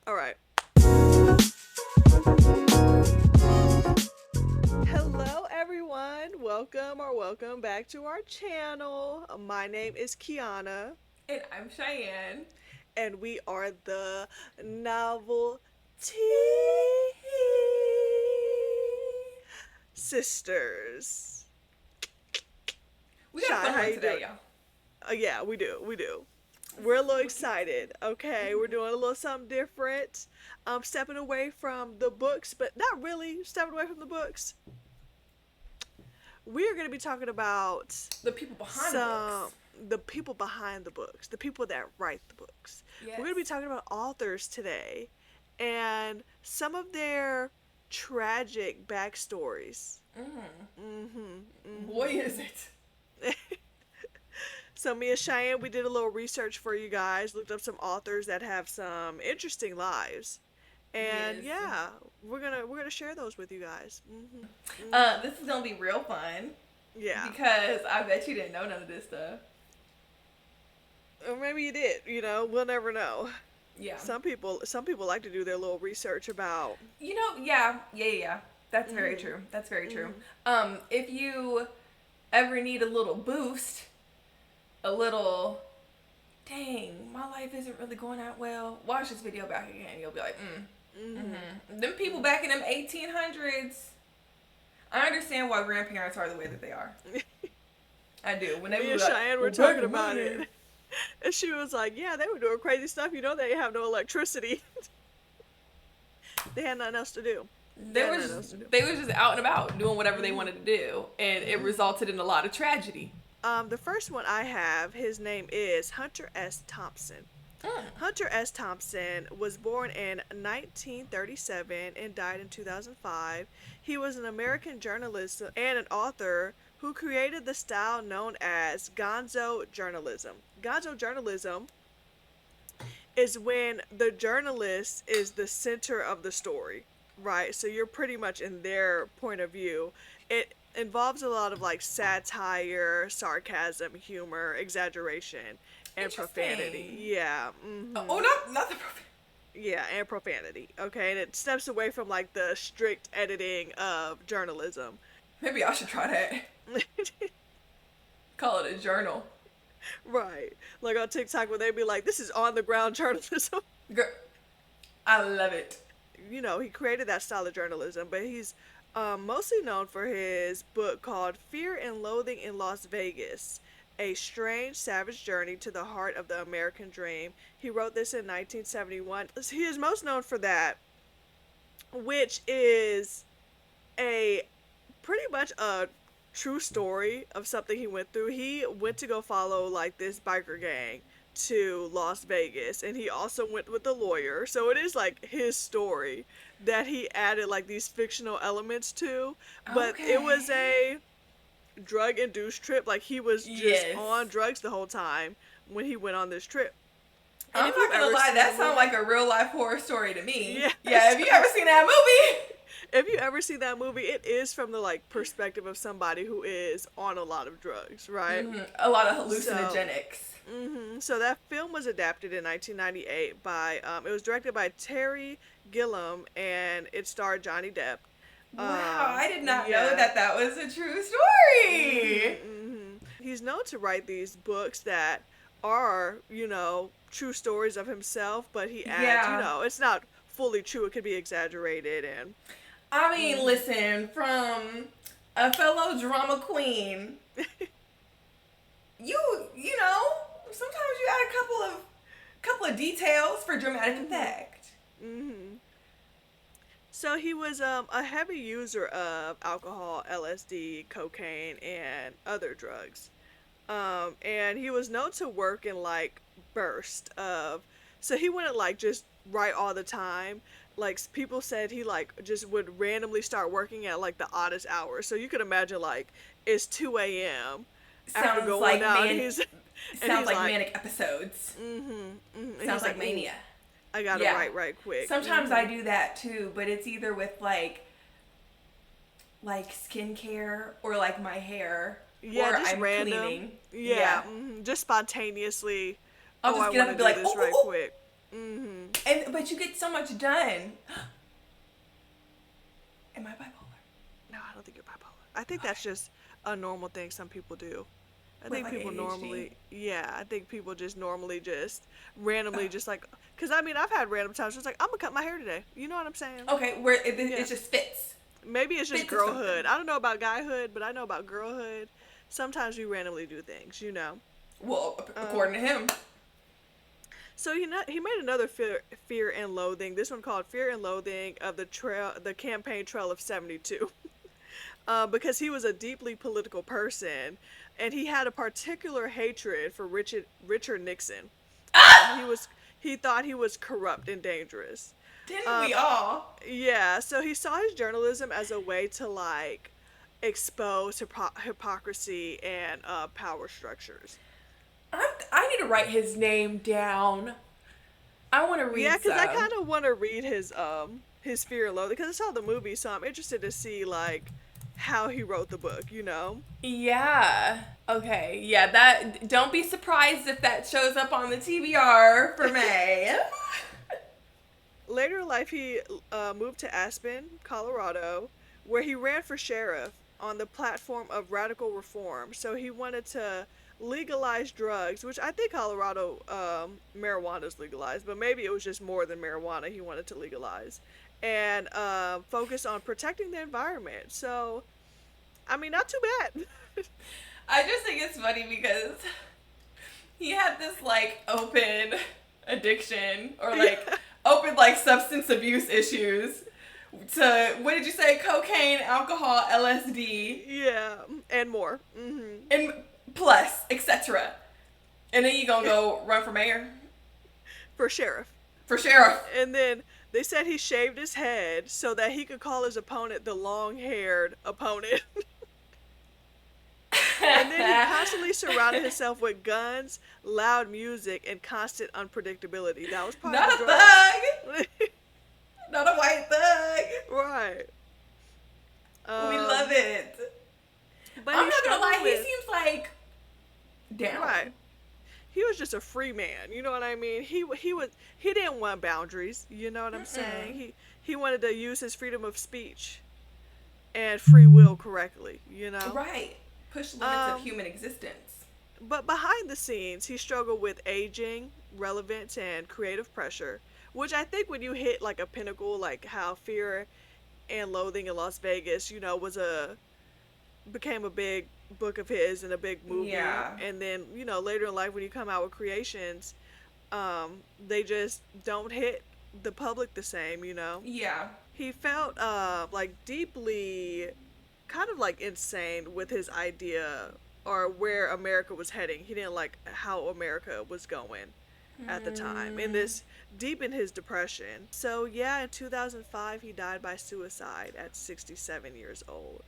All right. Hello, everyone. Welcome back to our channel. My name is Kiana, And I'm Cheyenne. and we are the Novelty Sisters. We got a Shy, fun how one you today, doing? y'all. Yeah, we do. Let's We're see a what little we can excited. Okay, we're doing a little something different. Stepping away from the books, but not really stepping away from the books. We are going to be talking about The people behind the some books. the people behind the books, the people that write the books. We're Yes. going to be talking about authors today and some of their tragic backstories. Boy, is it. So me and Cheyenne, we did a little research for you guys, looked up some authors that have some interesting lives. And Yes. yeah, we're gonna share those with you guys. This is gonna be real fun Yeah, because I bet you didn't know none of this stuff. or maybe you did. We'll never know. Yeah. Some people like to do their little research about. Yeah. That's very Mhm. true. That's very true. Mhm. If you ever need a little boost, a little, dang, my life isn't really going out well. Watch this video back again. You'll be like, Mhm. Them people back in them 1800s. I understand why grandparents are the way that they are. I do. When they Me be and like, Cheyenne well, were back talking in my about day. it, and she was like, "Yeah, they were doing crazy stuff. They have no electricity. They had nothing else to do. They They had were nothing just else to do." they was just out and about doing whatever they Mhm. wanted to do, and it resulted in a lot of tragedy. The first one I have, his name is Hunter S. Thompson. Mm. Hunter S. Thompson was born in 1937 and died in 2005. He was an American journalist and an author who created the style known as gonzo journalism. Gonzo journalism is when the journalist is the center of the story, right? So you're pretty much in their point of view. It involves a lot of like satire, sarcasm, humor, exaggeration, and profanity. Interesting. Yeah. Oh, not the prophet. Yeah, and profanity. Okay, and it steps away from like the strict editing of journalism. Maybe I should try that. Call it a journal. Right. Like on TikTok where they'd be like, this is on the ground journalism. Girl, I love it. He created that style of journalism, but he's mostly known for his book called Fear and Loathing in Las Vegas, A Strange Savage Journey to the Heart of the American Dream. He wrote this in 1971. He is most known for that, which is a pretty much a true story of something he went through. He went to go follow like this biker gang to Las Vegas, and he also went with a lawyer. So it is like his story that he added like these fictional elements to, but it was Okay. a drug induced trip. Like he was just Yes. on drugs the whole time when he went on this trip. And I'm if not you've gonna ever lie, seen the that sounds movie, like a real life horror story to me. yeah, Yeah, have you ever seen that movie? if you ever see that movie, it is from the like perspective of somebody who is on a lot of drugs, right? A lot of So, hallucinogenics. so that film was adapted in 1998 by it was directed by Terry Gilliam and it starred Johnny Depp. Wow, I did not know Yeah. that that was a true story. He's known to write these books that are, true stories of himself, but he adds, Yeah. it's not fully true. It could be exaggerated and I mean, listen, from a fellow drama queen, you know, sometimes you add a couple of details for dramatic effect. So he was a heavy user of alcohol, LSD, cocaine, and other drugs. And he was known to work in like bursts of. So he wouldn't like just write all the time. Like people said, he like just would randomly start working at like the oddest hours. So you could imagine like it's 2 a.m. after Sounds going like out, and sounds he's like like, manic episodes. and Sounds he's like like, ooh, mania. I gotta Yeah. write right quick. Sometimes I do that too, but it's either with like skincare or like my hair Yeah, or just I'm random. cleaning. Yeah, just spontaneously. I'll Oh, just I get up want to and be do like, this oh, oh, right oh, quick. Mm-hmm. But you get so much done. Am I bipolar? No, I don't think you're bipolar. I think Okay. that's just a normal thing some people do. I With think like people ADHD. normally, yeah, I think people just normally just randomly Oh. just like, cause I mean I've had random times just like I'm gonna cut my hair today. You know what I'm saying? Okay, where Yeah. it just fits. Maybe it's just Fits of something. girlhood. I don't know about guyhood, but I know about girlhood. Sometimes we randomly do things, you know. Well, Um, according to him. so he made another Fear and Loathing. This one called Fear and Loathing of the campaign trail of '72. Because he was a deeply political person, and he had a particular hatred for Richard Nixon. Ah! He thought he was corrupt and dangerous. Didn't Um, we all? yeah, so he saw his journalism as a way to like expose hypocrisy and power structures. I need to write his name down. I want to Yeah, read because I some. kind of want to read his Fear and Loathing because I saw the movie, so I'm interested to see like how he wrote the book. You know. Yeah. Okay. Yeah, that don't be surprised if that shows up on the TBR for May. Later in life, he moved to Aspen, Colorado, where he ran for sheriff on the platform of radical reform. So he wanted to legalize drugs, which I think Colorado marijuana is legalized, but maybe it was just more than marijuana he wanted to legalize, and focus on protecting the environment. So, I mean, not too bad. I just think it's funny because he had this like open addiction or like Yeah, open like substance abuse issues to what did you say? Cocaine, alcohol, LSD, yeah, and more. and plus, etc. And then you gonna go run for mayor? For sheriff. For sheriff. And then they said he shaved his head so that he could call his opponent the long haired opponent. And then he constantly surrounded himself with guns, loud music, and constant unpredictability. That was part of Not the a drugs. thug. Not a white thug. Right. We love Um, it. but I'm he not gonna struggled lie, he with. seems like Right. down. He was just a free man. You know what I mean? He didn't want boundaries. You know what I'm saying? Mm-mm. He wanted to use his freedom of speech and free will correctly. You know. Right. Push limits of Um, human existence. But behind the scenes, he struggled with aging, relevance, and creative pressure, which I think when you hit like a pinnacle, like how Fear and Loathing in Las Vegas, you know, was a became a big book of his and a big movie, Yeah. and then you know later in life when you come out with creations, they just don't hit the public the same, you know. Yeah. He felt like deeply kind of like insane with his idea or where America was heading. He didn't like how America was going at the time. And Mm. this deepened his depression. So, yeah, in 2005, he died by suicide at 67 years old.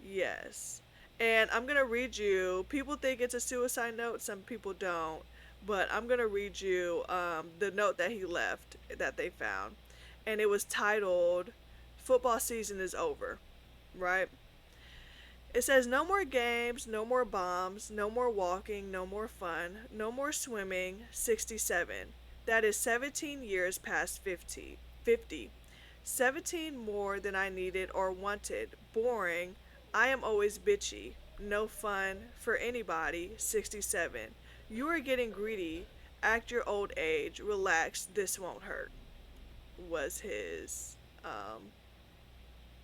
Yes. And I'm going to read you, people think it's a suicide note, some people don't. But I'm going to read you the note that he left that they found. And it was titled, Football Season is Over, right? It says no more games, no more bombs, no more walking, no more fun, no more swimming. 67. That is 17 years past 50. 50. 17 more than I needed or wanted. Boring. I am always bitchy. No fun for anybody. 67. You are getting greedy. Act your old age. Relax. This won't hurt. Was his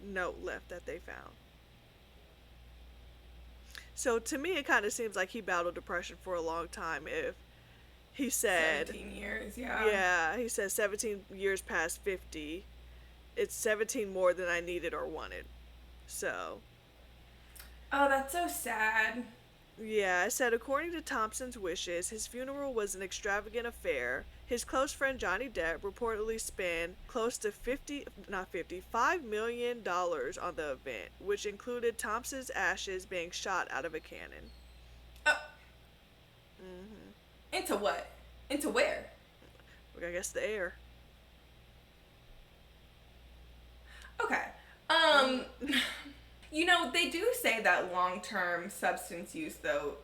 note left that they found. So to me, it kind of seems like he battled depression for a long time. If he said, 17 years, yeah. yeah, he said 17 years past 50, it's 17 more than I needed or wanted. So, Oh, that's so sad. yeah, I said, according to Thompson's wishes, his funeral was an extravagant affair. His close friend Johnny Depp reportedly spent close to 50, not 50, $5 million on the event, which included Thompson's ashes being shot out of a cannon. Oh, Hmm. into what? Into where? I guess the air. Okay. Hmm. You know, they do say that long term substance use, though,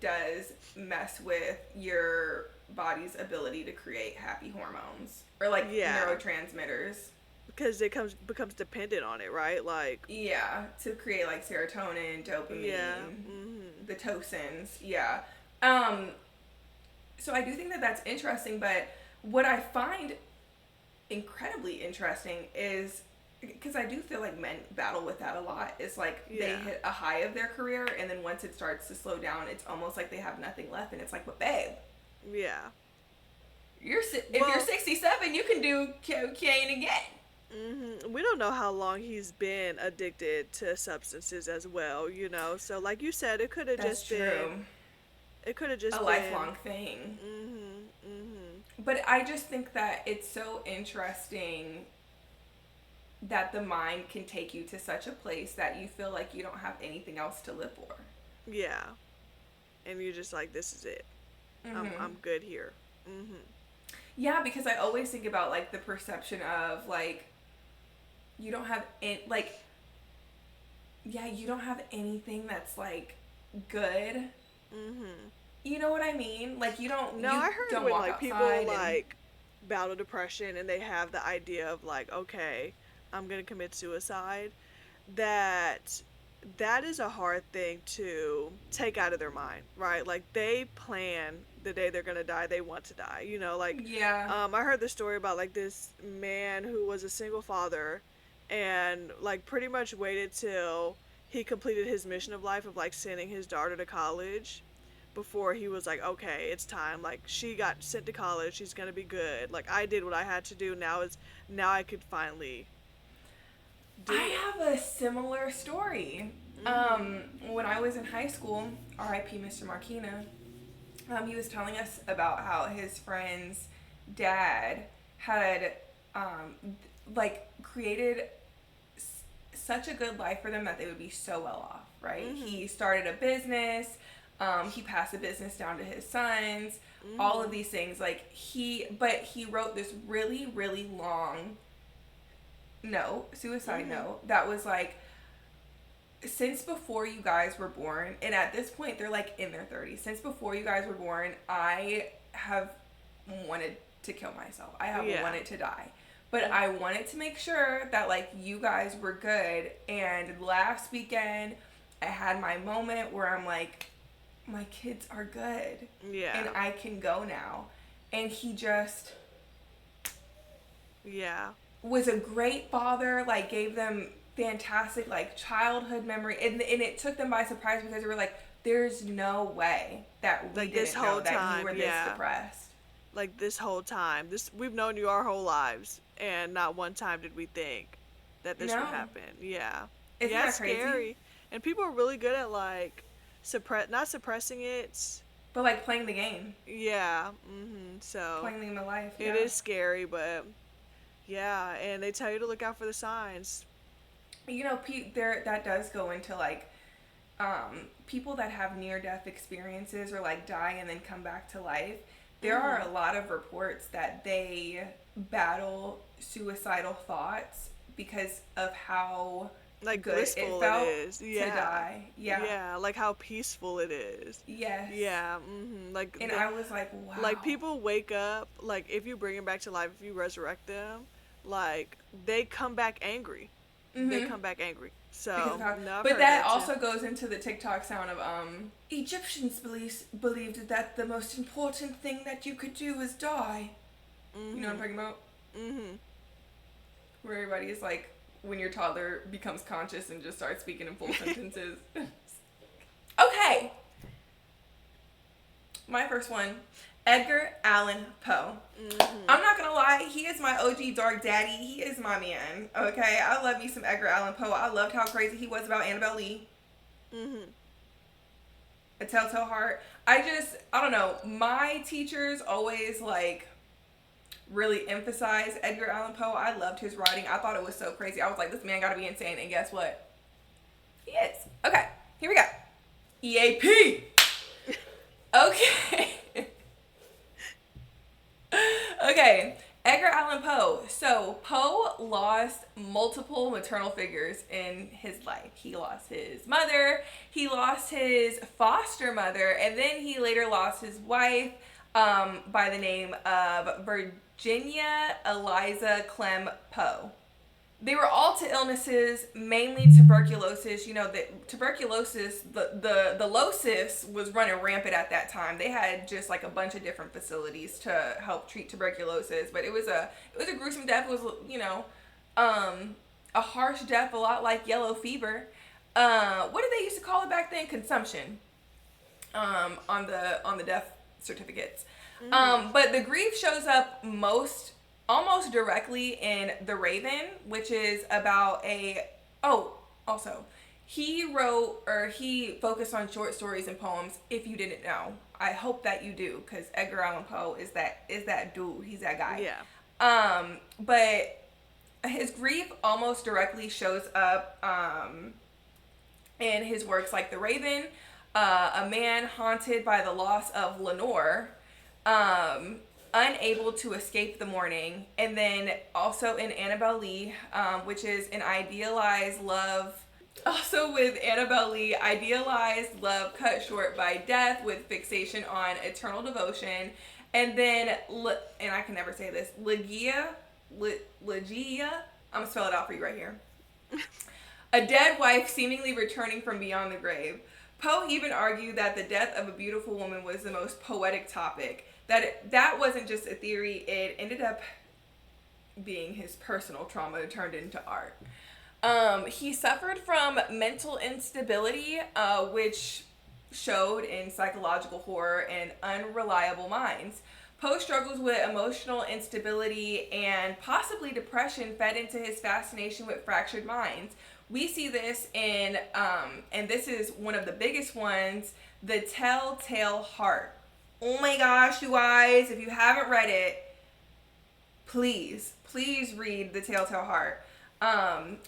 does mess with your body's ability to create happy hormones or like Yeah, neurotransmitters. because it becomes dependent on it, right? Like, Yeah, to create like serotonin, yeah, dopamine, mhm, the tocins. Yeah. Um, so I do think that that's interesting, but what I find incredibly interesting is because I do feel like men battle with that a lot. It's like they yeah, hit a high of their career, and then once it starts to slow down, it's almost like they have nothing left. And it's like, but babe, yeah. if you're Well, 67, you can do cocaine again. we don't know how long he's been addicted to substances as well, you know. So, like you said, That's true. it could have A just been, lifelong thing. mhm. But I just think that it's so interesting that the mind can take you to such a place that you feel like you don't have anything else to live for. Yeah, and you're just like, this is it. I'm Mm-hmm. good here. Mhm. Yeah, because I always think about like the perception of like you don't have like yeah, you don't have anything that's like good. Mhm. You know what I mean? Like No, you I heard don't when walk like people outside and like battle depression and they have the idea of like, okay, I'm gonna commit suicide, that that is a hard thing to take out of their mind, right? Like they plan the day they're gonna die, they want to die. You know, like yeah. I heard the story about like this man who was a single father and like pretty much waited till he completed his mission of life of like sending his daughter to college before he was like, okay, it's time. Like she got sent to college, she's gonna be good. Like I did what I had to do. Now I could finally do it. I have a similar story. Mhm. When I was in high school, R.I.P. Mr. Marquina, he was telling us about how his friend's dad had um, like created such a good life for them that they would be so well off, right? Mhm. He started a business, he passed the business down to his sons, all of Mhm. these things. But he wrote this really, really long note, suicide Mhm. note, that was like, since before you guys were born, and at this point they're like in their 30s, since before you guys were born, I have wanted to kill myself. I have Yeah. wanted to die. But Mhm. I wanted to make sure that like you guys were good. And last weekend, I had my moment where I'm like, my kids are good and Yeah. I can go now. And he just Yeah. was a great father, like gave them fantastic like childhood memory, and it took them by surprise because they were like, there's no way that we Like this didn't know whole that you time, were this yeah. depressed. Like this whole time. This we've known you our whole lives and not one time did we think that this would No. happen. Yeah. Isn't Yeah, it's that crazy? scary. And people are really good at like not suppressing it. But like playing the game, Yeah. Mhm. So, playing the game of life, it yeah. is scary, but yeah, and they tell you to look out for the signs. You know, there that does go into like people that have near death experiences or like die and then come back to life. There are a Mhm. lot of reports that they battle suicidal thoughts because of how Like good it blissful it felt is. to Yeah. die. Yeah. Yeah, like how peaceful it is. Yes. Yeah, mhm. And I was like, like wow. people wake up, like if you bring them back to life, if you resurrect them, like they come back angry. They Mhm. come back angry. Because of So, how, no, I've but heard that that too. also goes into the TikTok sound of Egyptians believed that the most important thing that you could do was die. You know what I'm Mhm. talking about? Mhm. Where everybody is like, when your toddler becomes conscious and just starts speaking in full sentences. Okay, my first one, Edgar Allan Poe. Mhm. I'm not gonna lie, he is my OG dark daddy. He is my man. Okay, I love me some Edgar Allan Poe. I loved how crazy he was about Annabelle Lee, Mhm. A Telltale Heart. I don't know. My teachers always like really emphasized Edgar Allan Poe. I loved his writing. I thought it was so crazy. I was like, this man gotta be insane. And guess what? He is. Okay, here we go. EAP. Okay. Okay. Edgar Allan Poe. So Poe lost multiple maternal figures in his life. He lost his mother, he lost his foster mother, and then he later lost his wife by the name of Virginia Eliza Clem Poe. They were all to illnesses, mainly tuberculosis. You know, the tuberculosis, the losis was running rampant at that time. They had just like a bunch of different facilities to help treat tuberculosis, but it was a gruesome death. It was, a harsh death, a lot like yellow fever. What did they used to call it back then? Consumption. On the death certificates. Mm-hmm. But the grief shows up almost directly in The Raven, which is about a oh, also he focused on short stories and poems. If you didn't know, I hope that you do, because Edgar Allan Poe is that dude. He's that guy. Yeah. But his grief almost directly shows up in his works like The Raven, a man haunted by the loss of Lenore, um, unable to escape the morning, and then also in Annabelle Lee, which is an idealized love. Also with Annabelle Lee, idealized love cut short by death with fixation on eternal devotion, and then and I can never say this, Legia. I'm gonna spell it out for you right here. A dead wife seemingly returning from beyond the grave. Poe even argued that the death of a beautiful woman was the most poetic topic. That wasn't just a theory, it ended up being his personal trauma turned into art. He suffered from mental instability, which showed in psychological horror and unreliable minds. Poe struggles with emotional instability and possibly depression fed into his fascination with fractured minds. We see this and this is one of the biggest ones, The Telltale Heart. Oh my gosh, you guys, if you haven't read it, please read The Telltale Heart.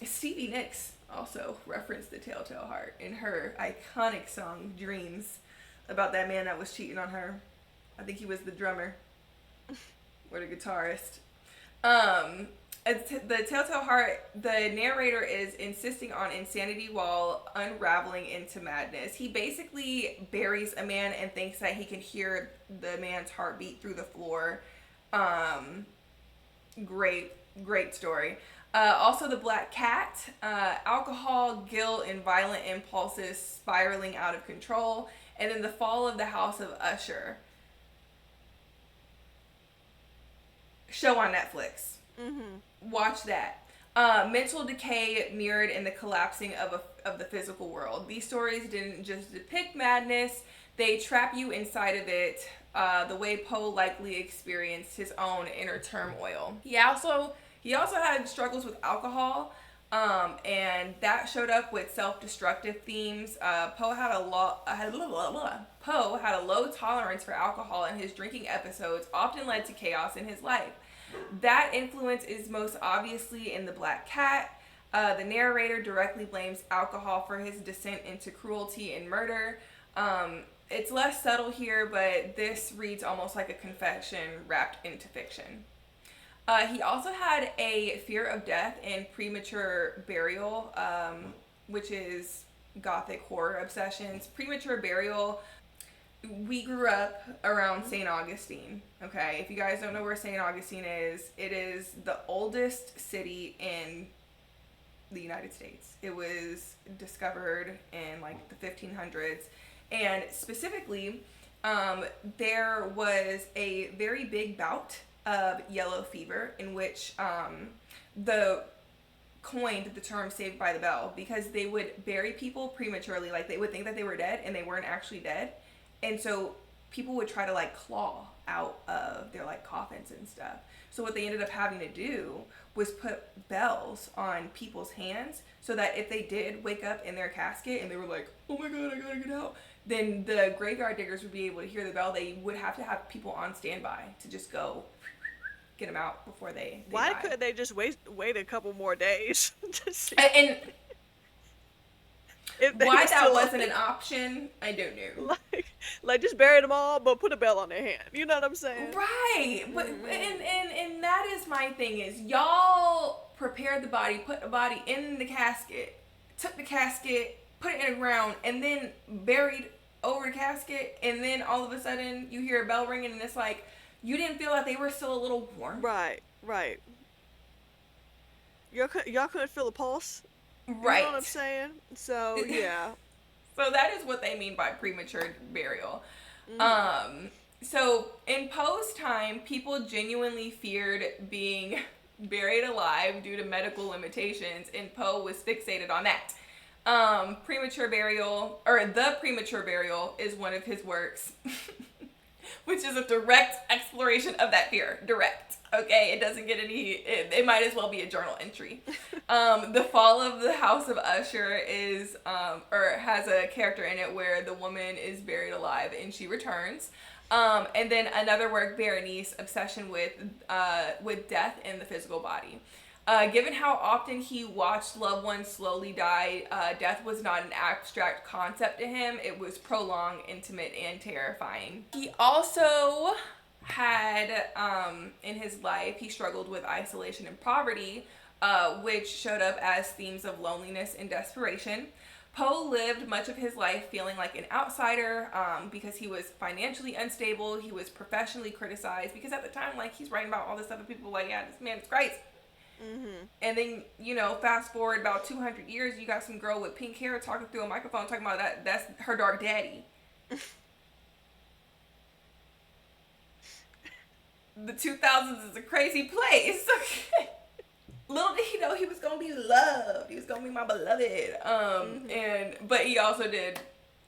Stevie Nicks also referenced The Telltale Heart in her iconic song Dreams, about that man that was cheating on her. I think he was the drummer or the guitarist. The Telltale Heart, the narrator is insisting on insanity while unraveling into madness. He basically buries a man and thinks that he can hear the man's heartbeat through the floor. Great story. Also, The Black Cat, alcohol, guilt, and violent impulses spiraling out of control. And then The Fall of the House of Usher. Show on Netflix. Mm-hmm. Watch that. Mental decay mirrored in the collapsing of the physical world. These stories didn't just depict madness, they trap you inside of it, the way Poe likely experienced his own inner turmoil. He also had struggles with alcohol, and that showed up with self-destructive themes. Poe had a low tolerance for alcohol, and his drinking episodes often led to chaos in his life. That influence is most obviously in The Black Cat. The narrator directly blames alcohol for his descent into cruelty and murder. It's less subtle here, but this reads almost like a confession wrapped into fiction. He also had a fear of death and premature burial, which is gothic horror obsessions. Premature burial, we grew up around St. Augustine, okay? If you guys don't know where St. Augustine is, it is the oldest city in the United States. It was discovered in like the 1500s. And specifically, there was a very big bout of yellow fever in which the coined the term saved by the bell, because they would bury people prematurely. Like, they would think that they were dead and they weren't actually dead. And so people would try to like claw out of their like coffins and stuff. So what they ended up having to do was put bells on people's hands so that if they did wake up in their casket and they were like, oh my God, I gotta get out, then the graveyard diggers would be able to hear the bell. They would have to have people on standby to just go get them out before they Why died. couldn't they just wait a couple more days to see And if they why were that still wasn't an option, I don't know. like Like, just bury them all, but put a bell on their hand. You know what I'm saying? Right. But Mm-hmm. and that is my thing is y'all prepared the body, put the body in the casket, took the casket, put it in the ground, and then buried over the casket, and then all of a sudden you hear a bell ringing, and it's like you didn't feel like they were still a little warm. Right, right. Y'all couldn't feel a pulse. You know what I'm Right. saying? So yeah. So that is what they mean by premature burial. Mhm. Um, so in Poe's time, people genuinely feared being buried alive due to medical limitations, and Poe was fixated on that. Premature burial, or the premature burial, is one of his works, which is a direct exploration of that fear. Direct. Okay, it doesn't get any. It might as well be a journal entry. The Fall of the House of Usher is, or has a character in it where the woman is buried alive and she returns. And then another work, Berenice, obsession with death in the physical body. Given how often he watched loved ones slowly die, death was not an abstract concept to him. It was prolonged, intimate, and terrifying. He also had, in his life, he struggled with isolation and poverty, which showed up as themes of loneliness and desperation. Poe lived much of his life feeling like an outsider because he was financially unstable. He was professionally criticized because at the time, like, he's writing about all this stuff and people were like, yeah, this man is crazy. Mhm. And then, fast forward about 200 years, you got some girl with pink hair talking through a microphone talking about that's her dark daddy. The 2000s is a crazy place. Okay. Little did he know he was gonna be loved. He was gonna be my beloved. Mhm. And but he also did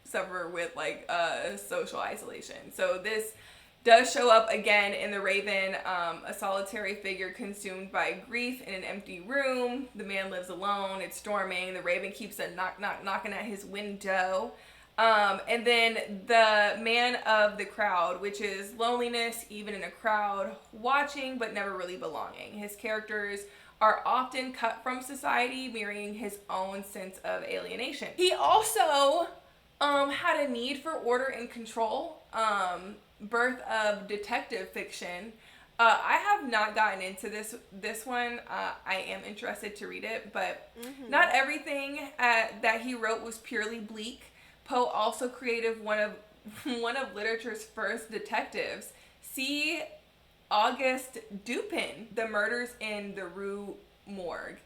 suffer with like social isolation. So this does show up again in The Raven. A solitary figure consumed by grief in an empty room. The man lives alone. It's storming. The Raven keeps a knock knock knocking at his window. And then the man of the crowd, which is loneliness, even in a crowd, watching but never really belonging. His characters are often cut from society, mirroring his own sense of alienation. He also had a need for order and control. Birth of detective fiction. I have not gotten into this one. I am interested to read it, but not Mhm. everything that he wrote was purely bleak. Poe also created one of one of literature's first detectives. See Auguste Dupin, The Murders in the Rue Morgue.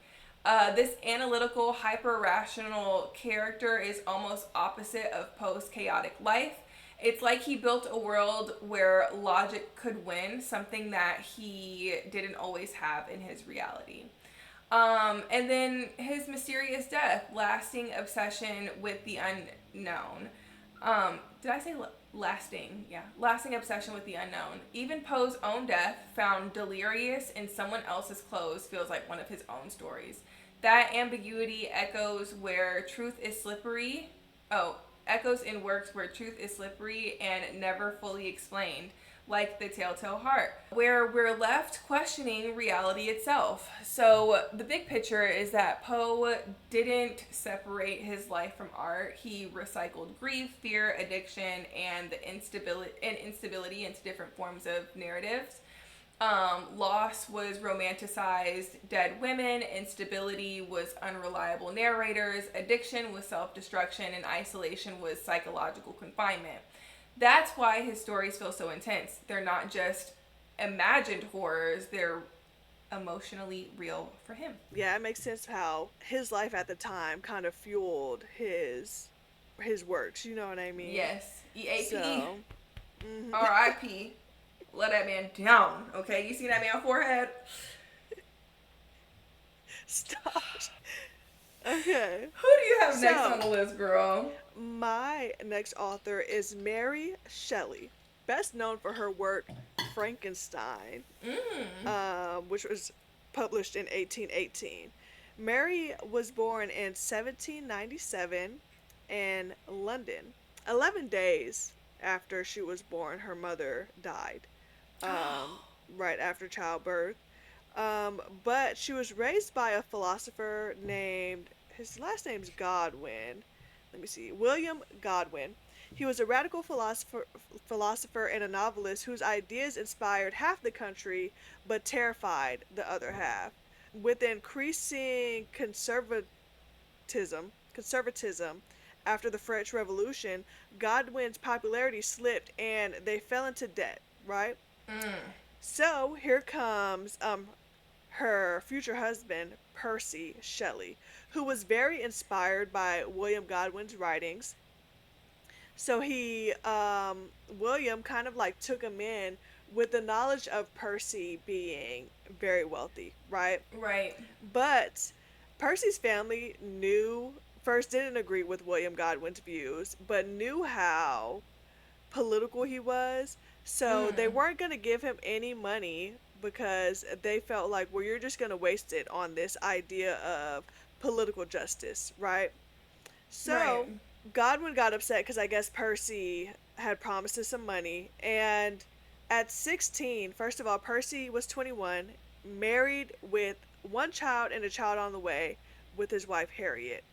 This analytical, hyper rational character is almost opposite of Poe's chaotic life. It's like he built a world where logic could win, something that he didn't always have in his reality. And then his mysterious death, lasting obsession with the unknown. Did I say lasting? Yeah, lasting obsession with the unknown. Even Poe's own death, found delirious in someone else's clothes, feels like one of his own stories. That ambiguity echoes where truth is slippery. Oh, echoes in works where truth is slippery and never fully explained, like The Telltale Heart, where we're left questioning reality itself. So the big picture is that Poe didn't separate his life from art. He recycled grief, fear, addiction, and the instability into different forms of narratives. Loss was romanticized dead women, instability was unreliable narrators, addiction was self destruction, and isolation was psychological confinement. That's why his stories feel so intense. They're not just imagined horrors, they're emotionally real for him. Yeah, it makes sense how his life at the time kind of fueled his works. You know what I mean? Yes, EAP, So, mhm. RIP. Let that man down, okay? You see that man forehead? Stop. Okay. Who do you have next on So, the list, girl? my next author is Mary Shelley, best known for her work Frankenstein, Mm. which was published in 1818. Mary was born in 1797 in London. 11 days after she was born, her mother died, right after childbirth. But she was raised by a philosopher named, his last name's Godwin. Let me see, William Godwin. He was a radical philosopher and a novelist whose ideas inspired half the country but terrified the other half. With increasing conservatism after the French Revolution, Godwin's popularity slipped and they fell into debt, right? Mm. So here comes her future husband, Percy Shelley, who was very inspired by William Godwin's writings. So William kind of like took him in with the knowledge of Percy being very wealthy, right? Right. But Percy's family first didn't agree with William Godwin's views, but knew how political he was. So they Mm. weren't going to give him any money because they felt like, well, you're just going to waste it on this idea of political justice, right? Right. So Godwin got upset because I guess Percy had promised us some money. And at 16, first of all, Percy was 21, married with one child and a child on the way with his wife Harriet,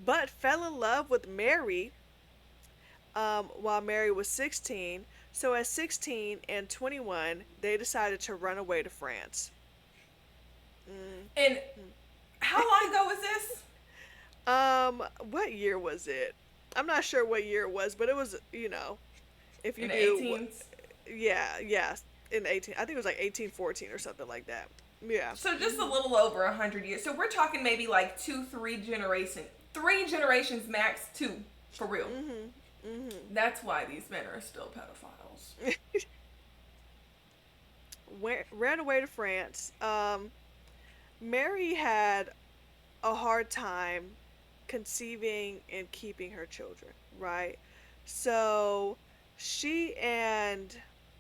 but fell in love with Mary while Mary was 16. So at 16 and 21, they decided to run away to France. Mm. And how long ago was this? What year was it? I'm not sure what year it was, but it was, if you In the do, 18s. yeah, yeah, in 18, I think it was like 1814 or something like that. Yeah. So just a little over 100 years. So we're talking maybe like two, three generations max, two for real. Mhm. Mhm. That's why these men are still pedophiles. Ran away to France. Mary had a hard time conceiving and keeping her children, right? So she and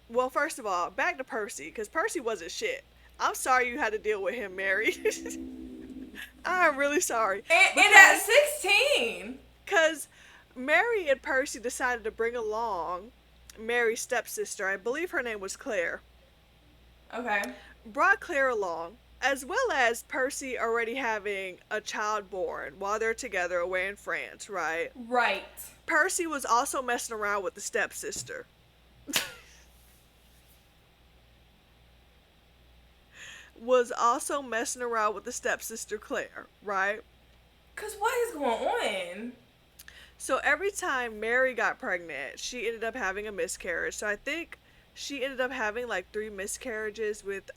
well, first of all, back to Percy because Percy wasn't shit. I'm sorry you had to deal with him, Mary. I'm really sorry And at because 16. because Mary and Percy decided to bring along Mary's stepsister. I believe her name was Claire. Okay. Brought Claire along, as well as Percy already having a child born while they're together away in France, right? Right. Percy was also messing around with the stepsister. Was also messing around with the stepsister Claire, right? Cause what is going on? So every time Mary got pregnant, she ended up having a miscarriage. So I think she ended up having like three miscarriages with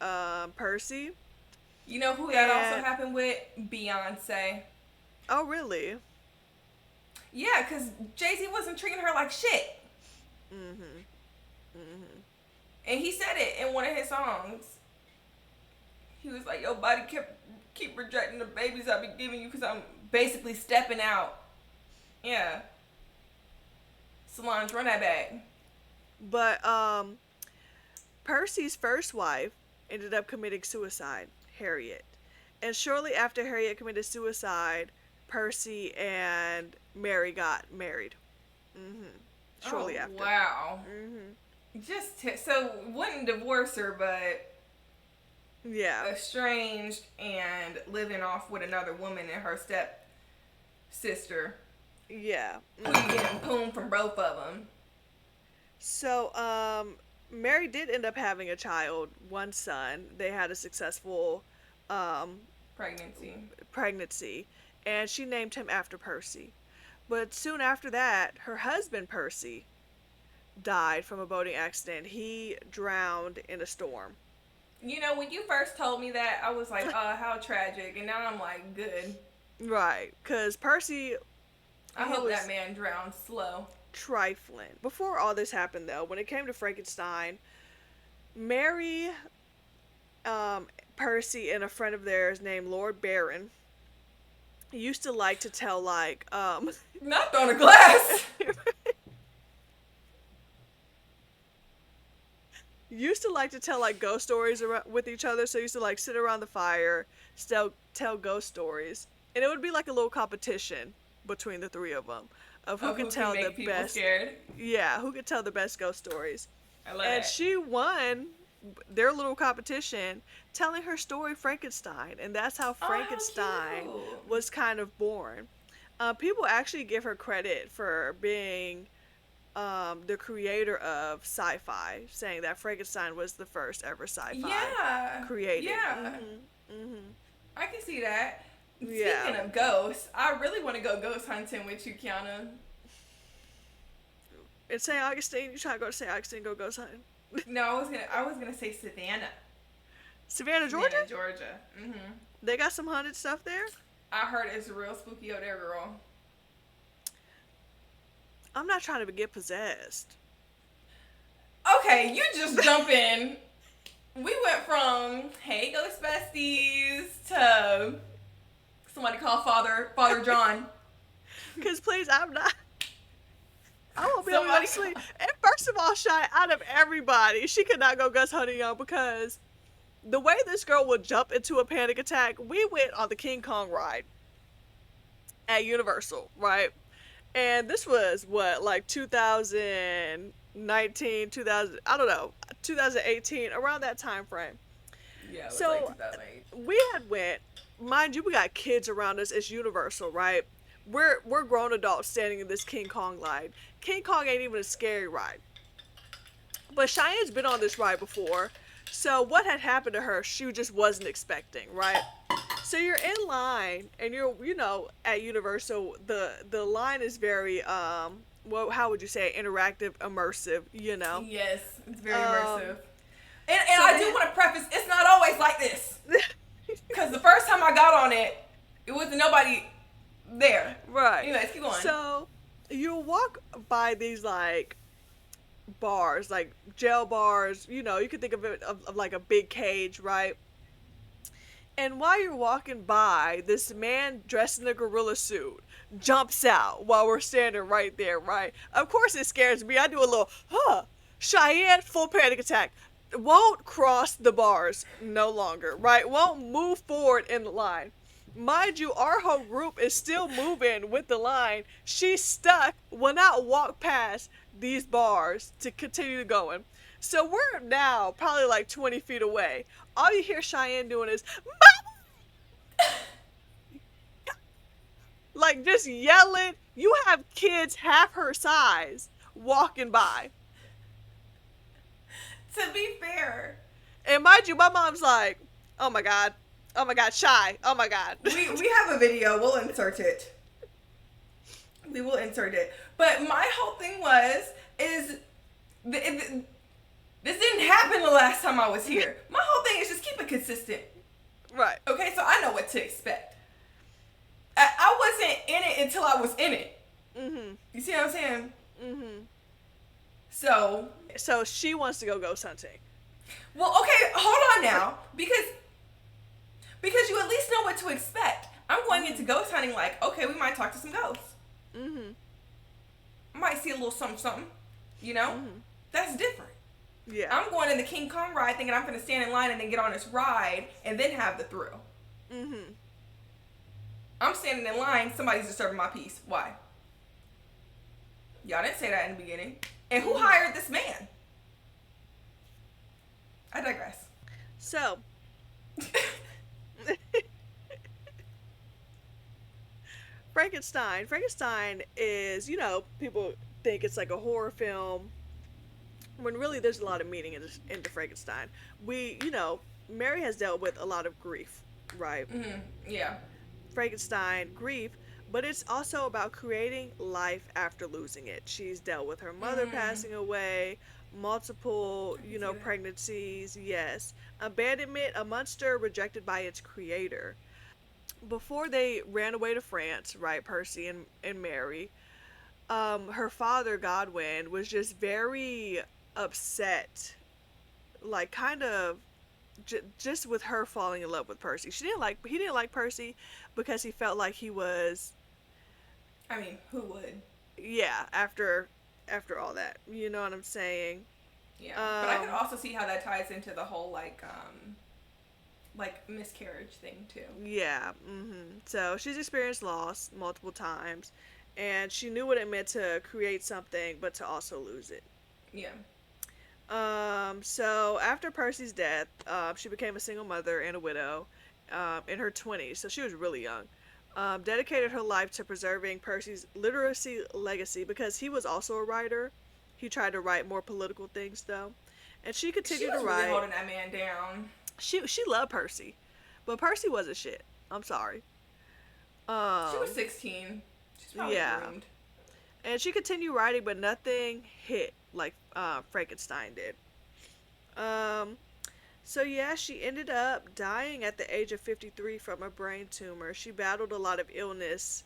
Percy. You know who that also And happened with? Beyonce. oh really? Yeah, cause Jay Z wasn't treating her like shit, Mhm. Mhm. and he said it in one of his songs. He was like, "Your body keep rejecting the babies I be giving you, cause I'm basically stepping out." Yeah, Solange, run that back. But Percy's first wife ended up committing suicide, Harriet. And shortly after Harriet committed suicide, Percy and Mary got married. Mhm. Oh Shortly after. wow. Mhm. So wouldn't divorce her, but Yeah. estranged and living off with another woman and her step sister, Yeah. who you Mhm. getting poon from both of them. So Mary did end up having a child, one son. They had a successful um Pregnancy. pregnancy, and she named him after Percy. But soon after that, her husband Percy died from a boating accident. He drowned in a storm. You know, when you first told me that, I was like, oh, how tragic. And now I'm like, good. Right, because Percy, I he hope that was man drowned slow. trifling. Before all this happened, though, when it came to Frankenstein, Mary, Percy, and a friend of theirs named Lord Baron used to like to tell, like, Not on a glass. used to like to tell like ghost stories with each other. So used to like sit around the fire, still tell ghost stories, and it would be like a little competition between the three of them of who Of could who can tell the make people best. scared. Yeah, who could tell the best ghost stories. I love And that. she won their little competition telling her story Frankenstein, and that's how Oh, how Frankenstein cute. was kind of born. People actually give her credit for being the creator of sci-fi, saying that Frankenstein was the first ever sci-fi Yeah, created. yeah, Mm-hmm. Mm-hmm. I can see that. Yeah. Speaking of ghosts, I really want to go ghost hunting with you, Kiana. In St. Augustine, you try to go to St. Augustine, go ghost hunting. No, I was gonna say Savannah, Savannah, Georgia? Savannah, Georgia. They got some haunted stuff there? I heard it's real spooky over there, girl. I'm not trying to get possessed. Okay, you just jump in. We went from hey ghost besties to somebody call Father John. Because please, I'm not. I won't be able to go to Somebody sleep. call. And first of all, Shy, out of everybody, she could not go ghost hunting on because the way this girl would jump into a panic attack, we went on the King Kong ride at Universal, right? And this was what, like 2019, 2000, I don't know, 2018, around that time frame. Yeah, it was like So 2008. we had went, mind you, we got kids around us. It's Universal, right? We're grown adults standing in this King Kong ride. King Kong ain't even a scary ride. But Cheyenne's been on this ride before. So what had happened to her, she just wasn't expecting, right? So you're in line and you're, at Universal, the line is very well, how would you say, interactive, immersive. Yes, it's very Um immersive. And so I they do want to preface, it's not always like this. Because the first time I got on it, it wasn't nobody there. right. Anyways, keep going. So you walk by these like bars, like jail bars, you could think of it of like a big cage, right? And while you're walking by, this man dressed in a gorilla suit jumps out while we're standing right there, right? Of course it scares me. I do a little, huh. Cheyenne, full panic attack. Won't cross the bars no longer, right? Won't move forward in the line. Mind you, our whole group is still moving with the line. She's stuck, will not walk past these bars to continue going. So we're now probably like 20 feet away. All you hear Cheyenne doing is, like just yelling. You have kids half her size walking by. To be fair, And mind you, my mom's like, oh my God, Shy, oh my God. we have a video. We'll insert it. We will insert it. But my whole thing is this didn't happen the last time I was here. My whole thing is just keep it consistent. Right. Okay, so I know what to expect. I wasn't in it until I was in it. Mm-hmm. You see what I'm saying? Mm-hmm. So, So she wants to go ghost hunting. well, okay, hold on now, because you at least know what to expect. I'm going into ghost hunting like, okay, we might talk to some ghosts. Mm-hmm. I might see a little something, something. You know, Mm-hmm. that's different. Yeah. I'm going in the King Kong ride thinking I'm going to stand in line and then get on this ride and then have the thrill. Mm-hmm. I'm standing in line, somebody's disturbing my peace. Why? Y'all didn't say that in the beginning. And who hired this man? I digress. So Frankenstein. Frankenstein is, people think it's like a horror film when really there's a lot of meaning into Frankenstein. Mary has dealt with a lot of grief, right? Yeah. Frankenstein, grief, but it's also about creating life after losing it. She's dealt with her mother passing away, multiple, that. pregnancies, yes, abandonment, a monster rejected by its creator. Before they ran away to France, right, Percy and Mary, her father, Godwin, was just very upset, like kind of just with her falling in love with Percy. He didn't like Percy because he felt like he was, I mean, who would? yeah, after all that. You know what I'm saying? Yeah. But I could also see how that ties into the whole like miscarriage thing too. Yeah. So she's experienced loss multiple times, and she knew what it meant to create something, but to also lose it. Yeah. So after Percy's death, she became a single mother and a widow, in her 20s, so she was really young. Dedicated her life to preserving Percy's literacy legacy because he was also a writer. He tried to write more political things though, and she She continued to was really write. holding that man down. She loved Percy, but Percy wasn't shit. I'm sorry. She was Um, 16. She's probably yeah, groomed. and she continued writing, but nothing hit like Frankenstein did. Um, so yeah, she ended up dying at the age of 53 from a brain tumor. She battled a lot of illness.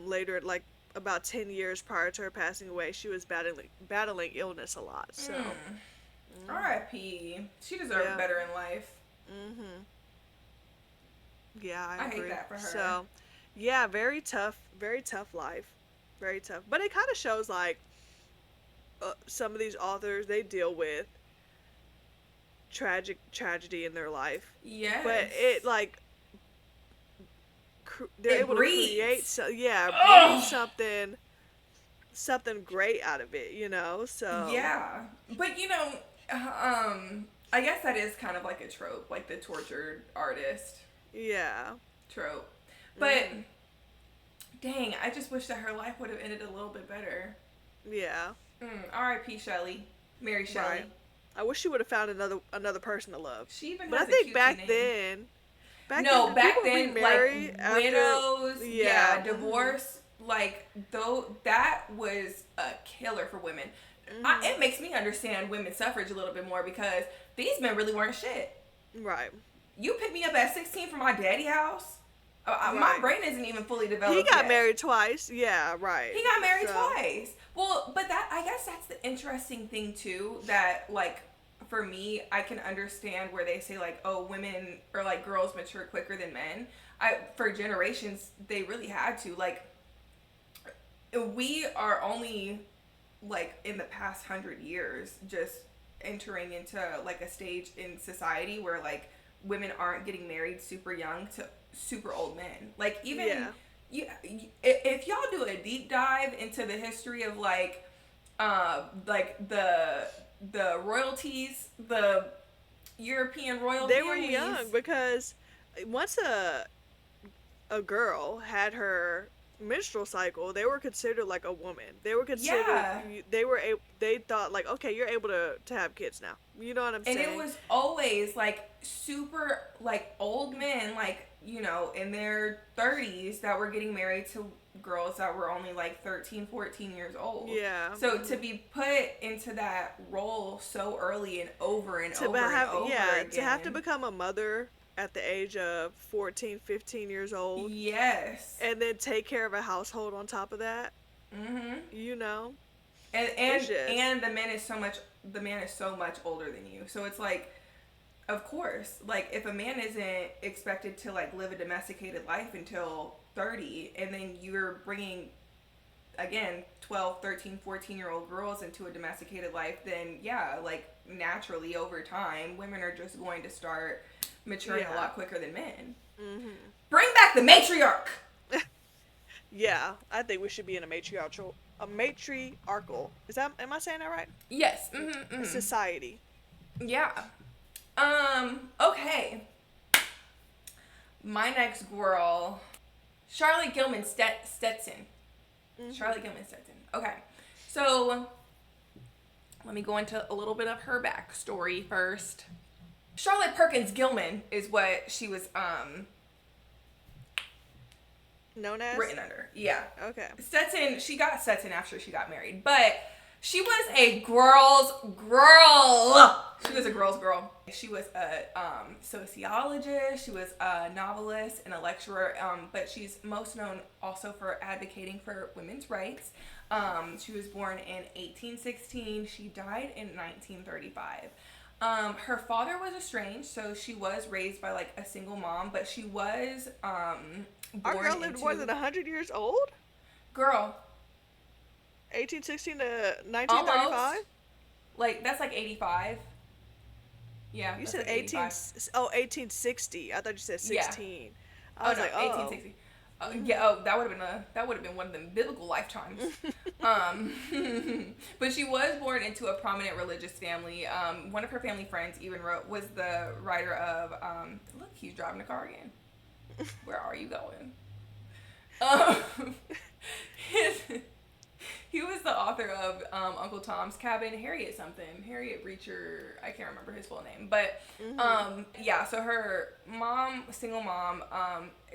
Later, like about 10 years prior to her passing away, she was battling illness a lot. So, Mm. mhm. R.I.P. She deserved Yeah, better in life. mhm. Yeah, I I hate agree. that for her. So, yeah, very tough life, very tough. But it kind of shows like some of these authors they deal with tragedy in their life, but Yes. it like they're It able to create breeds. so yeah breathe Oh, something great out of it, you know. So yeah. But I guess that is kind of like a trope, like the tortured artist yeah. trope. But Mhm. dang, I just wish that her life would have ended a little bit better. Yeah. R.I.P. Shelley, Mary Right. Shelley. I wish she would have found another person to love. She even But I has a think cutesy name. back then No, did people back then, like remarry after? widows, Yeah. yeah, Mhm. divorce, like though that was a killer for women. Mhm. It makes me understand women's suffrage a little bit more because these men really weren't shit. Right. You picked me up at 16 from my daddy house. My Right. brain isn't even fully He developed got yet. married twice. Yeah. Right. He got married So. twice. Well, but that I guess that's the interesting thing too. That like for me, I can understand where they say like, oh, women or like girls mature quicker than men. For generations they really had to. Like we are only like in the past 100 years just entering into like a stage in society where like women aren't getting married super young to super old men. Like even Yeah. if y'all do a deep dive into the history of like the royalties, the European royal They were young families. because once a girl had her menstrual cycle, they were considered like a woman. They were considered Yeah, they thought like, okay, you're able to have kids now. You know what I'm and it saying? was always like super like old men like in their 30s that were getting married to girls that were only like 13, 14 years old. Yeah. So to Mhm. be put into that role so early and over and To over and have over to have to again. become a mother at the age of 14, 15 years old Yes. and then take care of a household on top of that, Mhm. you know. and It's and just and the man is so much older than you, so it's like of course like if a man isn't expected to like live a domesticated life until 30 and then you're bringing again 12, 13, 14-year-old girls into a domesticated life, then yeah, like naturally over time women are just going to start maturing a yeah. lot quicker than men. Mhm. Bring back the matriarch. Yeah, I think we should be in a matriarchal. Is that am I saying that right? Yes. Mm-hmm. Society. Yeah. Okay. My next girl, Charlotte Gilman Stetson. Charlotte Mhm. Gilman Stetson. Okay. So let me go into a little bit of her backstory first. Charlotte Perkins Gilman is what she was Known as? written under. Yeah. Okay. Stetson, she got Stetson after she got married, but she was a girl's girl. She was a Mhm. girl's girl. She was a sociologist. She was a novelist and a lecturer. But she's most known also for advocating for women's rights. She was born in 1816. She died in 1935. Her father was estranged, so she was raised by like a single mom. But she was Our born girl lived more into than 100 years old. girl 1816 to almost 1935. like that's like 85. Yeah, You that's said like 85. 1860. I thought you said Yeah. 16. I Oh was no, like, oh. 1860. Yeah. Mhm. Oh, that would have been one of them biblical lifetimes. But she was born into a prominent religious family. One of her family friends even was the writer of. Look, he's driving the car again. Where are you going? Um, his He was the author of Uncle Tom's Cabin, Harriet something, Harriet Reacher. I can't remember his full name, but Mm-hmm. yeah. So her mom, single mom,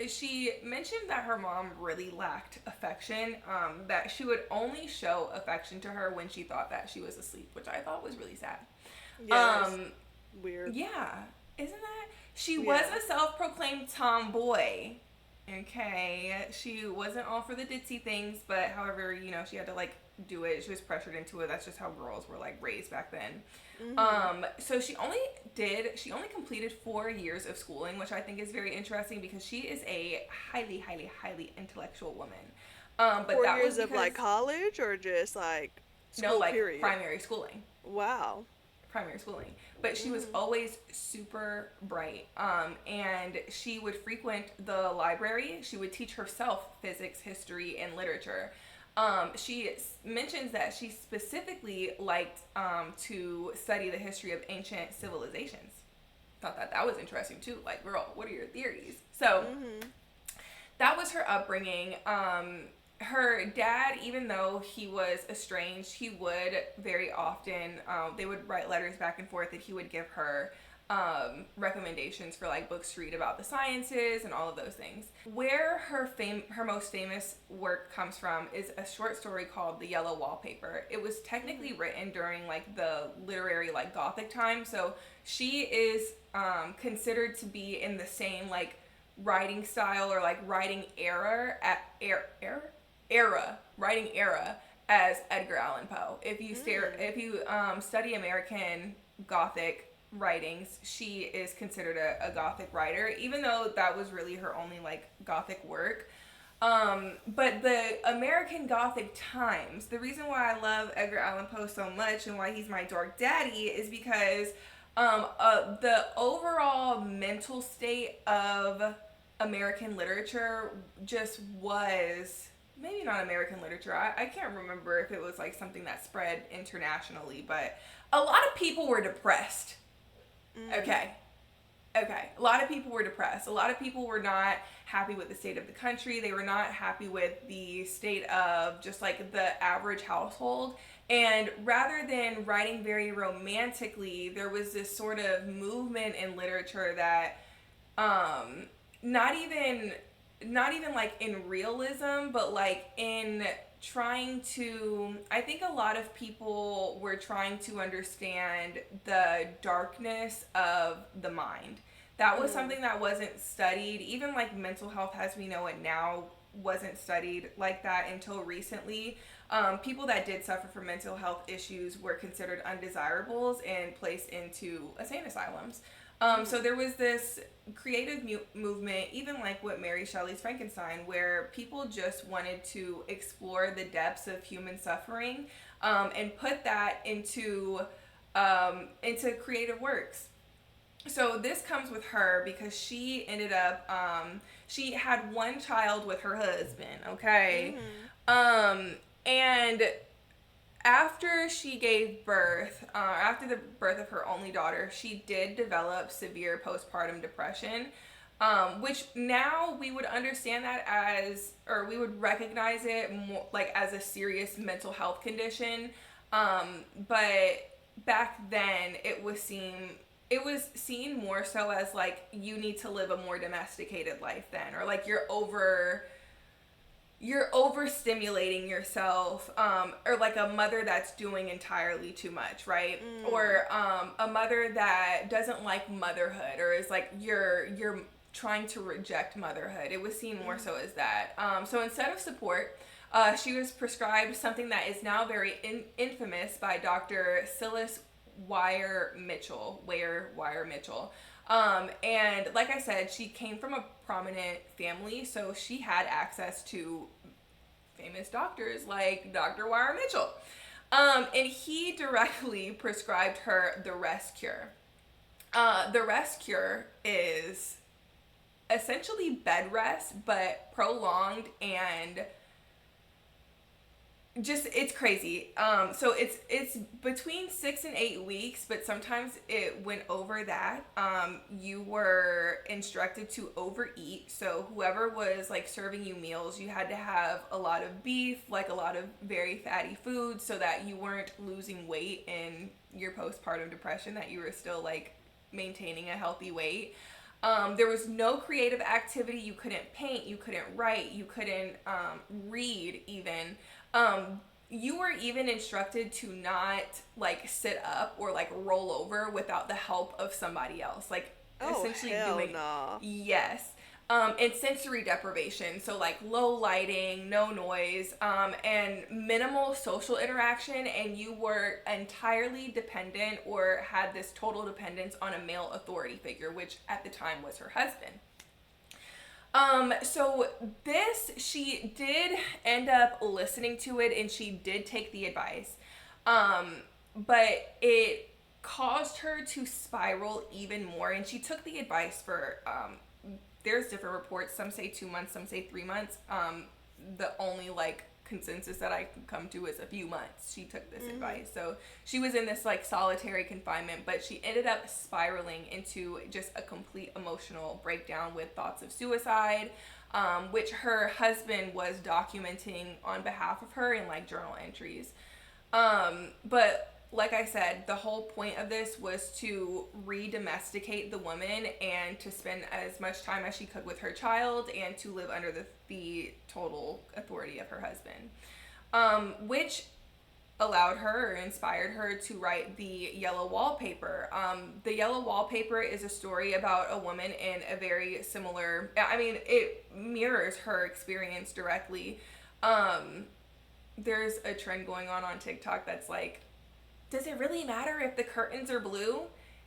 she mentioned that her mom really lacked affection. That she would only show affection to her when she thought that she was asleep, which I thought was really sad. Yeah, that's Um, weird. yeah, isn't that? She was Yeah. a self-proclaimed tomboy. Okay, she wasn't all for the ditzy things, but however, she had to like do it. She was pressured into it. That's just how girls were like raised back then. Mm-hmm. So she only completed 4 years of schooling, which I think is very interesting because she is a highly, highly, highly intellectual woman. But Four that was years of because like college or just like no, school like period? primary schooling. Wow. Primary schooling, but she was Mm-hmm. always super bright, and she would frequent the library. She would teach herself physics, history, and literature. She mentions that she specifically liked to study the history of ancient civilizations. Thought that that was interesting too. Like, girl, what are your theories? So Mm-hmm. that was her upbringing. Her dad, even though he was estranged, he would very often, they would write letters back and forth that he would give her recommendations for like books to read about the sciences and all of those things. Where her most famous work comes from is a short story called The Yellow Wallpaper. It was technically Mm-hmm. written during like the literary like Gothic time, so she is considered to be in the same like writing style or like writing writing era as Edgar Allan Poe. Mm. If you study American Gothic writings, she is considered a Gothic writer, even though that was really her only like Gothic work. But the American Gothic times, the reason why I love Edgar Allan Poe so much and why he's my dork daddy is because the overall mental state of American literature just was maybe not American literature. I can't remember if it was like something that spread internationally, but a lot of people were depressed. Mm. Okay. Okay. A lot of people were depressed. A lot of people were not happy with the state of the country. They were not happy with the state of just like the average household. And rather than writing very romantically, there was this sort of movement in literature that um not even not even like in realism, but like in trying to, I think a lot of people were trying to understand the darkness of the mind. That was Mm. something that wasn't studied. Even like mental health as we know it now wasn't studied like that until recently. People that did suffer from mental health issues were considered undesirables and placed into insane asylums. So Mm. there was this creative movement, even like with Mary Shelley's Frankenstein, where people just wanted to explore the depths of human suffering, and put that into creative works. So this comes with her because she ended up she had one child with her husband, okay? Mm. And after she gave birth, after the birth of her only daughter, she did develop severe postpartum depression, which now we would understand that as, or we would recognize it more like as a serious mental health condition. But back then, it was seen more so as like you need to live a more domesticated life then, or like you're overstimulating yourself, or like a mother that's doing entirely too much, right? Mm. Or a mother that doesn't like motherhood, or is like you're trying to reject motherhood. It was seen more Mm. so as that. So instead of support, she was prescribed something that is now very infamous by Dr. Silas Wire Mitchell. And like I said, she came from a prominent family, so she had access to famous doctors like Dr. Wire Mitchell. And he directly prescribed her the rest cure. The rest cure is essentially bed rest, but prolonged and just it's crazy. So it's between 6 and 8 weeks, but sometimes it went over that. You were instructed to overeat, so whoever was like serving you meals, you had to have a lot of beef, like a lot of very fatty foods, so that you weren't losing weight in your postpartum depression, that you were still like maintaining a healthy weight. There was no creative activity. You couldn't paint, you couldn't write, you couldn't read even. You were even instructed to not like sit up or like roll over without the help of somebody else. Like Oh, essentially hell doing, nah. yes. And sensory deprivation, so like low lighting, no noise, and minimal social interaction, and you were entirely dependent or had this total dependence on a male authority figure, which at the time was her husband. So this, she did end up listening to it and she did take the advice. Um, but it caused her to spiral even more, and she took the advice for, there's different reports. Some say 2 months, some say 3 months. The only like consensus that I could come to is a few months she took this advice. So she was in this like solitary confinement, but she ended up spiraling into just a complete emotional breakdown with thoughts of suicide, which her husband was documenting on behalf of her in like journal entries. But like I said, the whole point of this was to re-domesticate the woman and to spend as much time as she could with her child and to live under the total authority of her husband. Which allowed her or inspired her to write the Yellow Wallpaper. The Yellow Wallpaper is a story about a woman in a very similar, I mean, it mirrors her experience directly. Um, there's a trend going on TikTok that's like, does it really matter if the curtains are blue?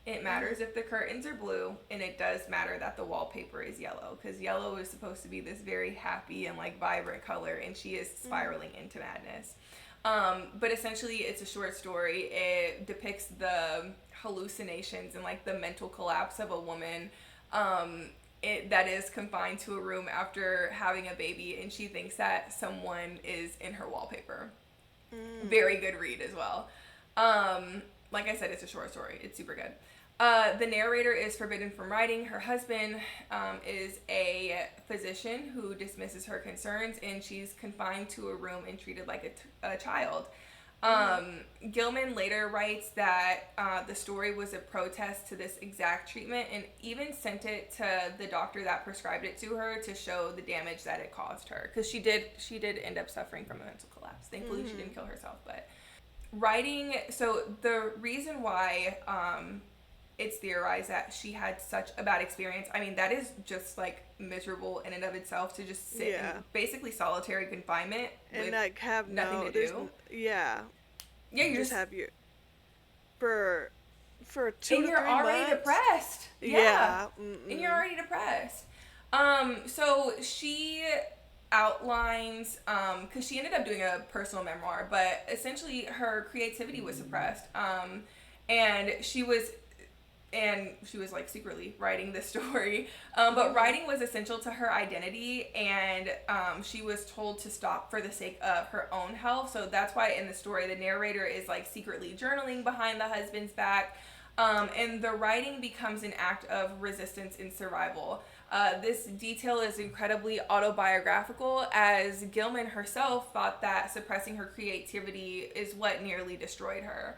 It matters if the curtains are blue, and it does matter that the wallpaper is yellow, because yellow is supposed to be this very happy and like vibrant color, and she is spiraling into madness. But essentially, it's a short story. It depicts the hallucinations and like the mental collapse of a woman, that is confined to a room after having a baby, and she thinks that someone is in her wallpaper. Very good read as well. Like I said, it's a short story. It's super good. The narrator is forbidden from writing. Her husband is a physician who dismisses her concerns, and she's confined to a room and treated like a child. Gilman later writes that the story was a protest to this exact treatment, and even sent it to the doctor that prescribed it to her to show the damage that it caused her, because she did end up suffering from a mental collapse. Thankfully, she didn't kill herself, but writing. So the reason why it's theorized that she had such a bad experience, I mean, that is just like miserable in and of itself, to just sit in Yeah. basically solitary confinement And with like have nothing no, to do. yeah, Yeah, you're just just, have your, for, for two and to you're three already months. depressed. Yeah. Yeah. And you're Mm-mm. already depressed. So she outlines, because she ended up doing a personal memoir, but essentially her creativity was suppressed. And she was like secretly writing this story. But writing was essential to her identity, and she was told to stop for the sake of her own health. So that's why in the story, the narrator is like secretly journaling behind the husband's back. And the writing becomes an act of resistance and survival. This detail is incredibly autobiographical, as Gilman herself thought that suppressing her creativity is what nearly destroyed her.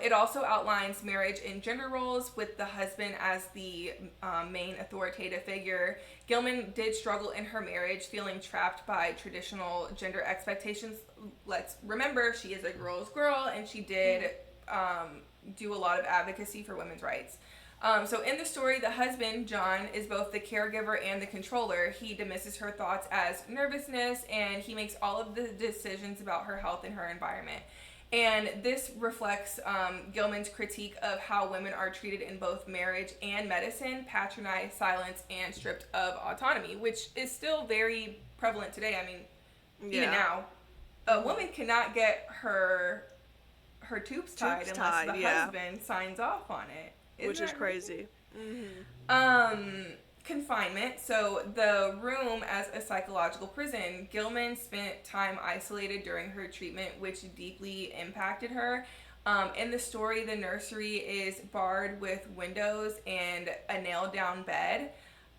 It also outlines marriage and gender roles, with the husband as the main authoritative figure. Gilman did struggle in her marriage, feeling trapped by traditional gender expectations. Let's remember, she is a girl's girl, and she did do a lot of advocacy for women's rights. So in the story, the husband, John, is both the caregiver and the controller. He dismisses her thoughts as nervousness, and he makes all of the decisions about her health and her environment. And this reflects Gilman's critique of how women are treated in both marriage and medicine, patronized, silenced, and stripped of autonomy, which is still very prevalent today. I mean, even Yeah. now, a woman cannot get her tubes tied Tubes unless tied. the Yeah. husband signs off on it. Isn't Which is that crazy? crazy. Um, confinement. So the room as a psychological prison. Gilman spent time isolated during her treatment, which deeply impacted her. In the story, the nursery is barred with windows and a nailed down bed.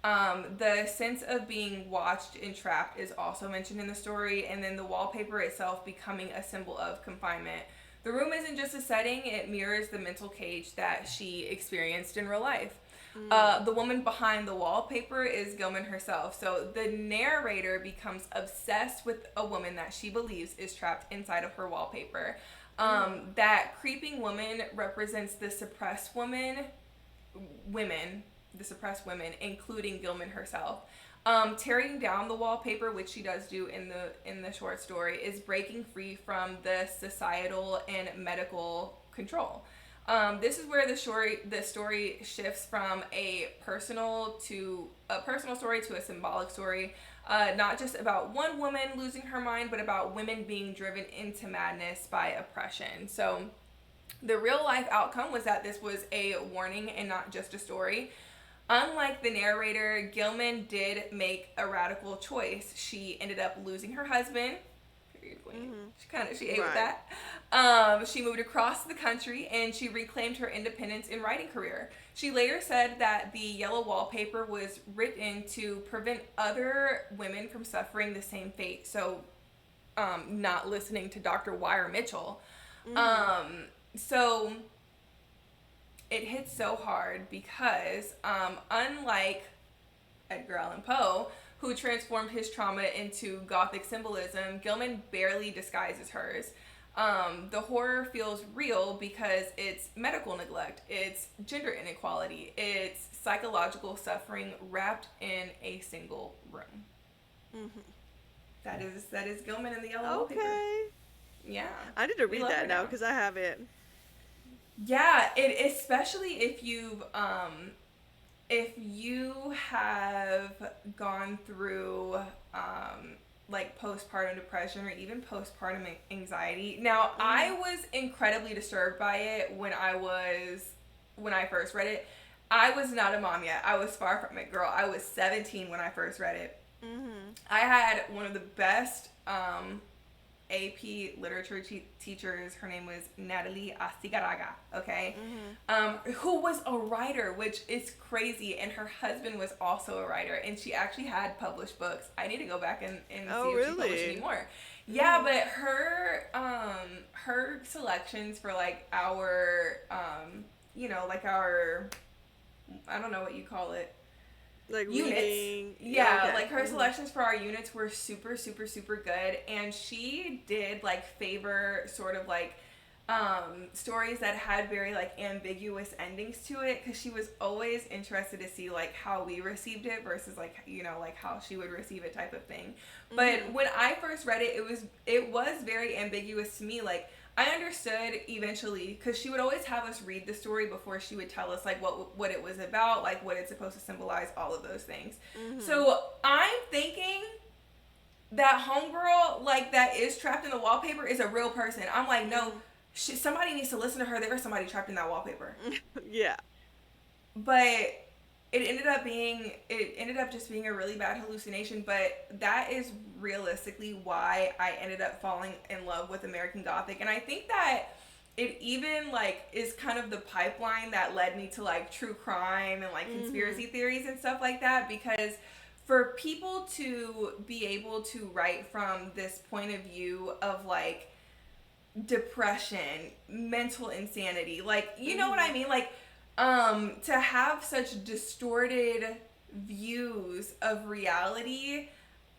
The sense of being watched and trapped is also mentioned in the story, and then the wallpaper itself becoming a symbol of confinement. The room isn't just a setting, it mirrors the mental cage that she experienced in real life. The woman behind the wallpaper is Gilman herself. So the narrator becomes obsessed with a woman that she believes is trapped inside of her wallpaper. That creeping woman represents the suppressed women, the suppressed women, including Gilman herself. Tearing down the wallpaper, which she does do in the short story, is breaking free from the societal and medical control. This is where the story shifts from a personal story to a symbolic story, not just about one woman losing her mind, but about women being driven into madness by oppression. So the real life outcome was that this was a warning and not just a story. Unlike the narrator, Gilman did make a radical choice. She ended up losing her husband. Period queen. She ate with Right. that. She moved across the country and she reclaimed her independence in writing career. She later said that the yellow wallpaper was written to prevent other women from suffering the same fate. So, not listening to Dr. Wire Mitchell. So it hits so hard because, unlike Edgar Allan Poe, who transformed his trauma into gothic symbolism, Gilman barely disguises hers. The horror feels real because it's medical neglect, it's gender inequality, it's psychological suffering wrapped in a single room. That is Gilman in the yellow wallpaper. Okay. Yeah, I need to we read love her that now because I haven't. Yeah, it especially if you have gone through like postpartum depression or even postpartum anxiety. Now, I was incredibly disturbed by it when I first read it. I was not a mom yet. I was far from it, girl. I was 17 when I first read it. I had one of the best AP literature teachers. Her name was Natalie Asigaraga, okay? Who was a writer, which is crazy, and her husband was also a writer, and she actually had published books. I need to go back and Oh, see if she published really? any more. Yeah, but her selections for like our like our, I don't know what you call it, Like units. reading. Yeah, Okay. like her selections for our units were super, super, super good. And she did like favor sort of like stories that had very like ambiguous endings to it, because she was always interested to see like how we received it versus like like how she would receive it type of thing. But when I first read it, it was very ambiguous to me. Like, I understood eventually, because she would always have us read the story before she would tell us like what it was about, like what it's supposed to symbolize, all of those things. So I'm thinking that homegirl, like, that is trapped in the wallpaper is a real person. I'm like, no, somebody needs to listen to her. There was somebody trapped in that wallpaper. Yeah. But it ended up just being a really bad hallucination. But that is realistically why I ended up falling in love with American Gothic. And I think that it even like is kind of the pipeline that led me to like true crime and like conspiracy theories and stuff like that, because for people to be able to write from this point of view of like depression, mental insanity, like, you know what I mean, like to have such distorted views of reality,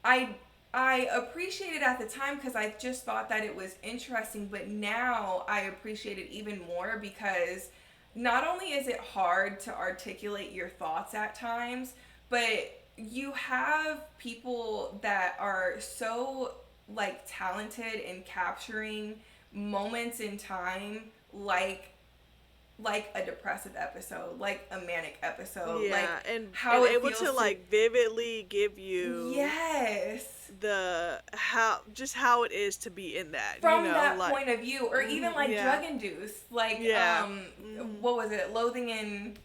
I appreciated it at the time because I just thought that it was interesting, but now I appreciate it even more because not only is it hard to articulate your thoughts at times, but you have people that are so like talented in capturing moments in time, like a depressive episode, like a manic episode, like Yeah, how and it able feels to like vividly give you yes, the how it is to be in that, from that like point of view, or even like yeah. drug induced, like Yeah. what was it, loathing in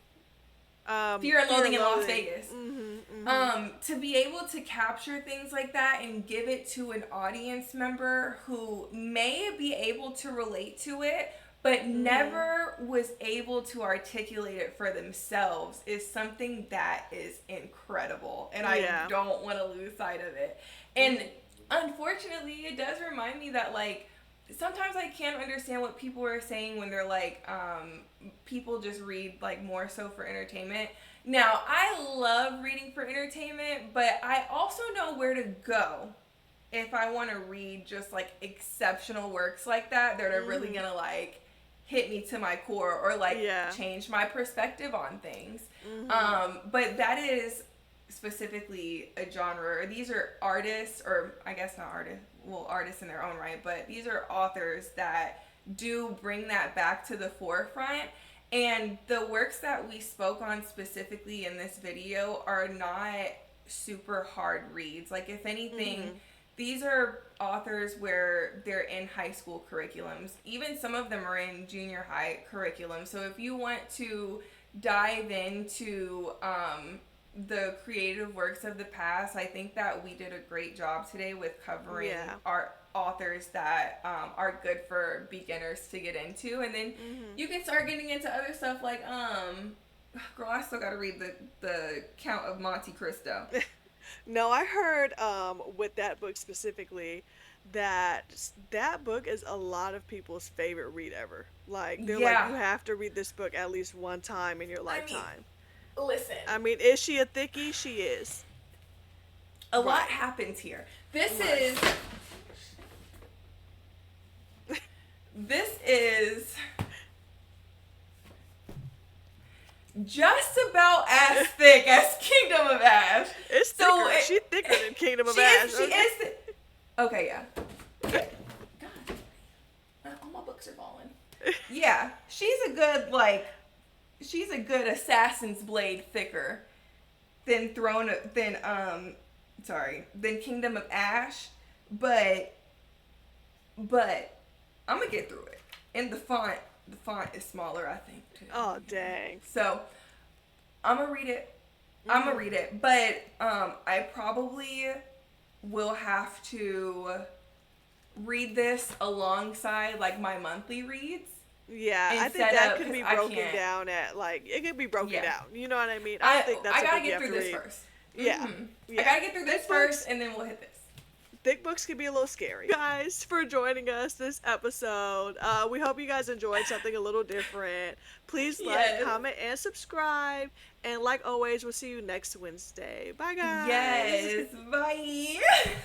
Fear and Fear Loathing and in Las Loathing. Vegas. Mm-hmm. To be able to capture things like that and give it to an audience member who may be able to relate to it, but Mm-hmm. never was able to articulate it for themselves is something that is incredible. And I Yeah. don't want to lose sight of it. And Mm-hmm. unfortunately, it does remind me that, like, sometimes I can't understand what people are saying when they're like, people just read like more so for entertainment. Now, I love reading for entertainment, but I also know where to go if I want to read just like exceptional works like that are really Mm-hmm. gonna like hit me to my core or like Yeah. change my perspective on things. Mm-hmm. But that is specifically a genre. These are artists, or I guess not artists, well, artists in their own right, but these are authors that do bring that back to the forefront. And the works that we spoke on specifically in this video are not super hard reads. Like, if anything, Mm-hmm. these are authors where they're in high school curriculums. Even some of them are in junior high curriculum. So if you want to dive into the creative works of the past, I think that we did a great job today with covering Yeah. our authors that are good for beginners to get into, and then Mm-hmm. you can start getting into other stuff like girl, I still got to read the Count of Monte Cristo. No, I heard with that book specifically that that book is a lot of people's favorite read ever. Like they're like Yeah, you have to read this book at least one time in your I mean, lifetime. listen, I mean, is she a thickie? She is. a lot Right. happens here. This Right. is this is just about as thick as Kingdom of Ash. It's So thicker. She's thicker than Kingdom of she Ash. is she Okay. is okay, yeah. Yeah. God, all my books are falling. Yeah, she's a good assassin's blade thicker than Kingdom of Ash, but but I'm gonna get through it. And the font is smaller, I think, too. Oh dang. So I'm gonna read it. I'm gonna Mhm. read it, but I probably will have to read this alongside like my monthly reads Yeah, I think instead that of could because be I broken can't. down at like it could be broken Yeah, down. You know what I mean? I don't I think that's I a gotta book you get have through to this read. first. Yeah. I Yeah. gotta get through this Thick first, books and then we'll hit this. thick books can be a little scary. Guys, for joining us this episode. We hope you guys enjoyed something a little different. Please like, Yes. comment, and subscribe. And like always, we'll see you next Wednesday. Bye guys. Yes. Bye.